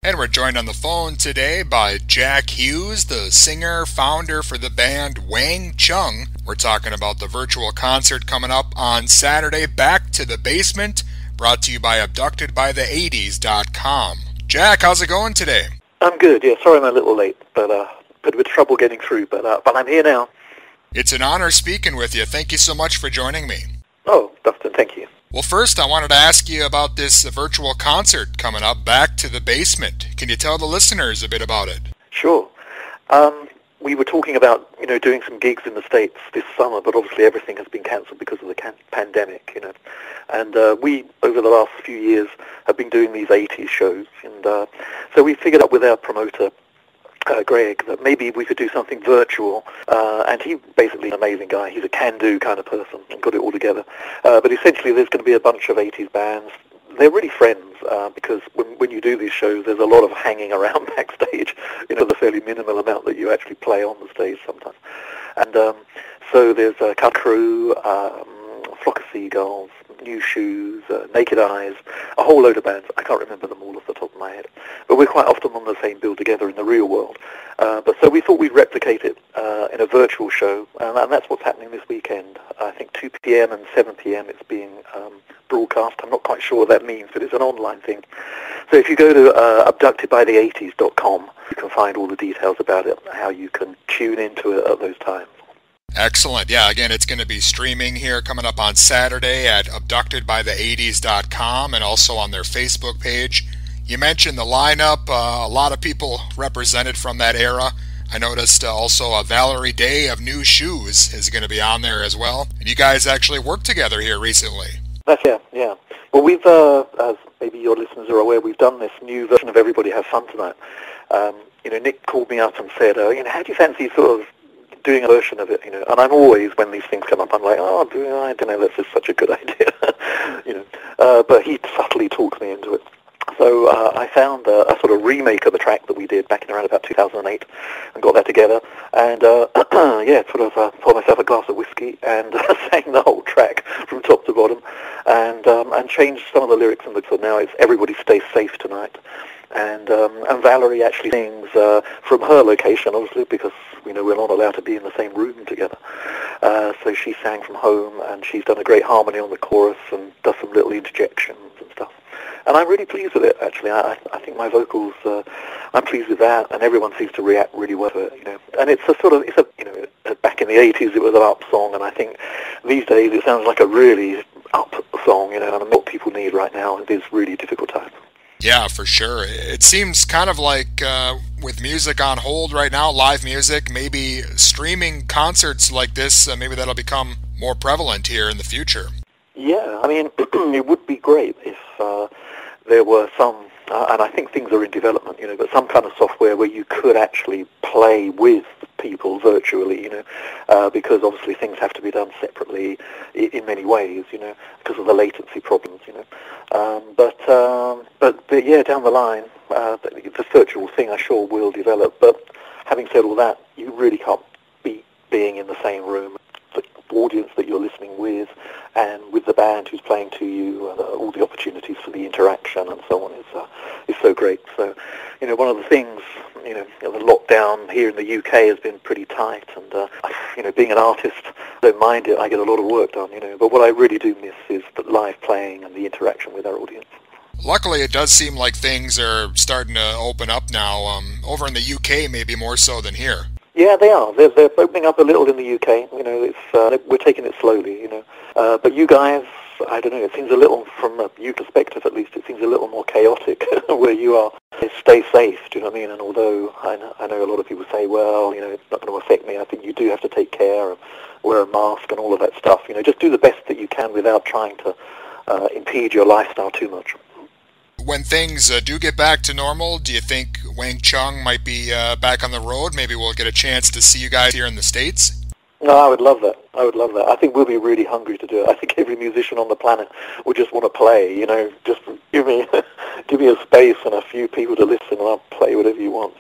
And we're joined on the phone today by Jack Hues, the singer, founder for the band Wang Chung. We're talking about the virtual concert coming up on Saturday, Back to the Basement, brought to you by AbductedByThe80s.com. Jack, how's it going today? I'm good, yeah. Sorry I'm a little late, but bit of trouble getting through, but I'm here now. It's an honor speaking with you. Thank you so much for joining me. Oh, Dustin, thank you. Well, first, I wanted to ask you about this virtual concert coming up, Back to the Basement. Can you tell the listeners a bit about it? Sure. We were talking about, doing some gigs in the States this summer, but obviously everything has been cancelled because of the pandemic, And we, over the last few years, have been doing these 80s shows. And so we figured out with our promoter, Greg, that maybe we could do something virtual, and he's basically an amazing guy. He's a can-do kind of person and got it all together. But essentially there's going to be a bunch of 80s bands. They're really friends, because when you do these shows, there's a lot of hanging around backstage, the fairly minimal amount that you actually play on the stage sometimes. And so there's Cut Crew, Flock of Seagulls, New Shoes, Naked Eyes, a whole load of bands. I can't remember them all off the top of my head. But we're quite often on the same bill together in the real world. But so we thought we'd replicate it in a virtual show, and that's what's happening this weekend. I think 2 p.m. and 7 p.m. it's being broadcast. I'm not quite sure what that means, but it's an online thing. So if you go to abductedbythe80s.com, you can find all the details about it, how you can tune into it at those times. Excellent. Yeah, again, it's going to be streaming here coming up on Saturday at abductedbythe80s.com and also on their Facebook page. You mentioned the lineup, a lot of people represented from that era. I noticed also Valerie Day of New Shoes is going to be on there as well. And you guys actually worked together here recently. Yeah. Well, we've, as maybe your listeners are aware, we've done this new version of Everybody Have Fun Tonight. Nick called me up and said, how do you fancy sort of doing a version of it, And I'm always, when these things come up, I'm like, I don't know, that's just such a good idea, But he subtly talked me into it. So I found a sort of remake of the track that we did back in around about 2008 and got that together. And, poured myself a glass of whiskey and sang the whole track from top to bottom and changed some of the lyrics. And so now it's Everybody Stay Safe Tonight. And Valerie actually sings from her location, obviously, because we're not allowed to be in the same room together. So she sang from home, and she's done a great harmony on the chorus and does some little interjections and stuff. And I'm really pleased with it, actually. I think my vocals, I'm pleased with that, and everyone seems to react really well to it, And it's back in the 80s it was an up song, and I think these days it sounds like a really up song, and what people need right now in these really difficult times. Yeah, for sure. It seems kind of like with music on hold right now, live music, maybe streaming concerts like this, maybe that'll become more prevalent here in the future. Yeah, I mean, it would be great if there were some, and I think things are in development, but some kind of software where you could actually play with people virtually, because obviously things have to be done separately in many ways, because of the latency problems, But yeah, down the line, the virtual thing I sure will develop. But having said all that, you really can't beat being in the same room, the audience that you're listening with, and with the band who's playing to you, all the opportunities for the interaction and so on is so great. So, one of the things, the lockdown here in the UK has been pretty tight, and being an artist, I don't mind it. I get a lot of work done, But what I really do miss is the live playing and the interaction with our audience. Luckily, it does seem like things are starting to open up now. Over in the UK, maybe more so than here. Yeah, they are. They're opening up a little in the UK. We're taking it slowly. But you guys, I don't know. It seems a little, from a UK perspective at least, it seems a little more chaotic where you are. Stay safe. Do you know what I mean? And although I know a lot of people say, well, it's not going to affect me. I think you do have to take care and wear a mask and all of that stuff. Just do the best that you can without trying to impede your lifestyle too much. When things do get back to normal, do you think Wang Chung might be back on the road? Maybe we'll get a chance to see you guys here in the States? No, I would love that. I think we'll be really hungry to do it. I think every musician on the planet will just want to play, just give me a space and a few people to listen and I'll play whatever you want,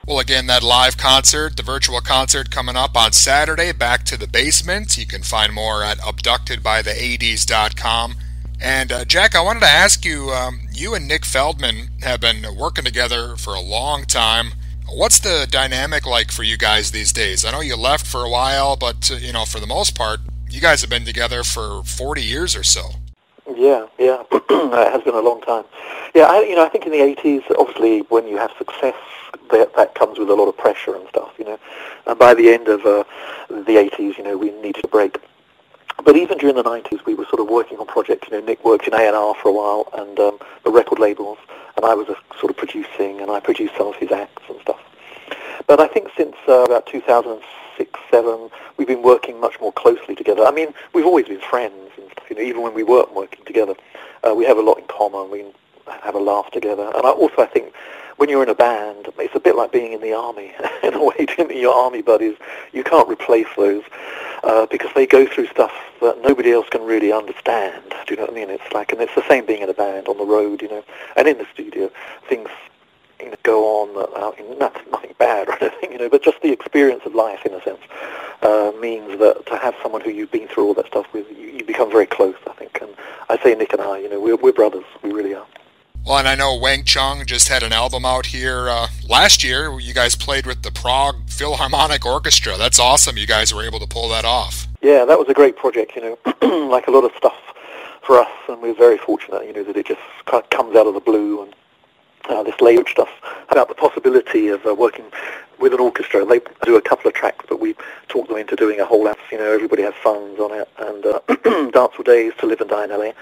Well, again, that live concert, the virtual concert coming up on Saturday, Back to the Basement. You can find more at abductedbythe80s.com. And Jack, I wanted to ask you, you and Nick Feldman have been working together for a long time. What's the dynamic like for you guys these days? I know you left for a while, but for the most part, you guys have been together for 40 years or so. Yeah. It has been a long time. Yeah, I think in the 80s, obviously, when you have success, that comes with a lot of pressure and stuff, And by the end of the 80s, we needed a break. But even during the 90s, we were sort of working on projects. Nick worked in A&R for a while, and the record labels, and I was sort of producing, and I produced some of his acts and stuff. But I think since about 2006, 2007, we've been working much more closely together. I mean, we've always been friends and stuff, even when we weren't working together. We have a lot in common. We have a laugh together. And I think when you're in a band, it's a bit like being in the army. In a way, your army buddies, you can't replace those because they go through stuff that nobody else can really understand. Do you know what I mean? It's like, and it's the same being in a band, on the road, and in the studio. Things go on, nothing bad or anything, but just the experience of life, in a sense, means that to have someone who you've been through all that stuff with, you become very close, I think. And I say Nick and I, we're brothers. We really are. Well, and I know Wang Chung just had an album out here last year. You guys played with the Prague Philharmonic Orchestra. That's awesome. You guys were able to pull that off. Yeah, that was a great project, like a lot of stuff for us, and we're very fortunate, that it just kind of comes out of the blue, and this label stuff about the possibility of working with an orchestra. They do a couple of tracks, but we talked them into doing a whole album. Everybody has funds on it, and Dance for Days to Live and Die in LA.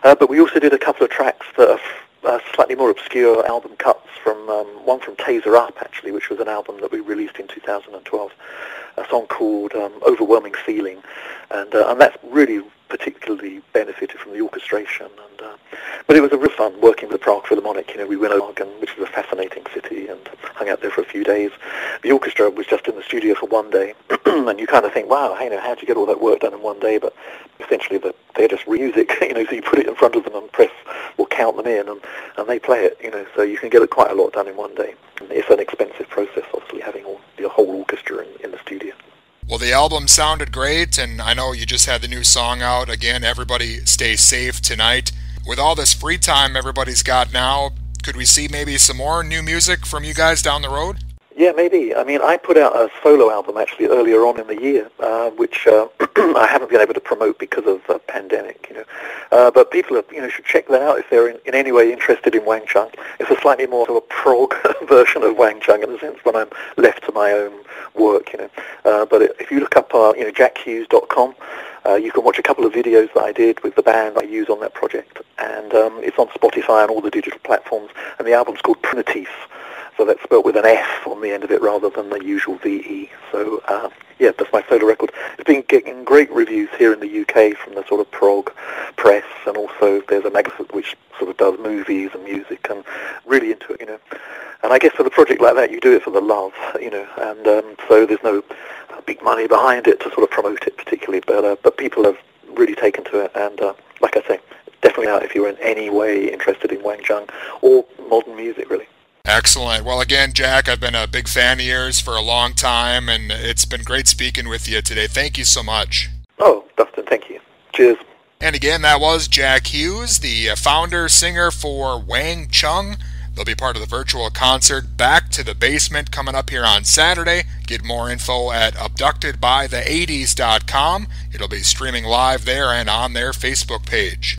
But we also did a couple of tracks that are slightly more obscure album cuts from one from Taser Up, actually, which was an album that we released in 2012. A song called Overwhelming Feeling, and that's really particularly benefited from the orchestration. But it was a real fun working with the Prague Philharmonic. We went to Prague, which is a fascinating city, and hung out there for a few days. The orchestra was just in the studio for one day, and you kind of think, wow, how'd you get all that work done in one day? But essentially, they're just music, so you put it in front of them and press or count them in, and they play it, so you can get quite a lot done in one day. It's an expensive process, obviously, having the whole orchestra in the studio. Well, the album sounded great, and I know you just had the new song out. Again, everybody stay safe tonight. With all this free time everybody's got now, could we see maybe some more new music from you guys down the road? Yeah, maybe. I mean, I put out a solo album actually earlier on in the year, which I haven't been able to promote because of the pandemic, But people should check that out if they're in any way interested in Wang Chung. It's a slightly more of a prog version of Wang Chung in a sense when I'm left to my own work, But if you look up, jackhughes.com, you can watch a couple of videos that I did with the band I use on that project, and it's on Spotify and all the digital platforms, and the album's called Primitif. So that's spelled with an F on the end of it rather than the usual VE. So, that's my solo record. It's been getting great reviews here in the UK from the sort of prog press, and also there's a magazine which sort of does movies and music, and really into it, And I guess for the project like that, you do it for the love, and so there's no big money behind it to sort of promote it particularly, but people have really taken to it, and like I say, definitely out if you're in any way interested in Wang Chung or modern music, really. Excellent. Well, again, Jack, I've been a big fan of yours for a long time, and it's been great speaking with you today. Thank you so much. Oh, Dustin, thank you. Cheers. And again, that was Jack Hues, the founder, singer for Wang Chung. They'll be part of the virtual concert Back to the Basement coming up here on Saturday. Get more info at abductedbythe80s.com. It'll be streaming live there and on their Facebook page.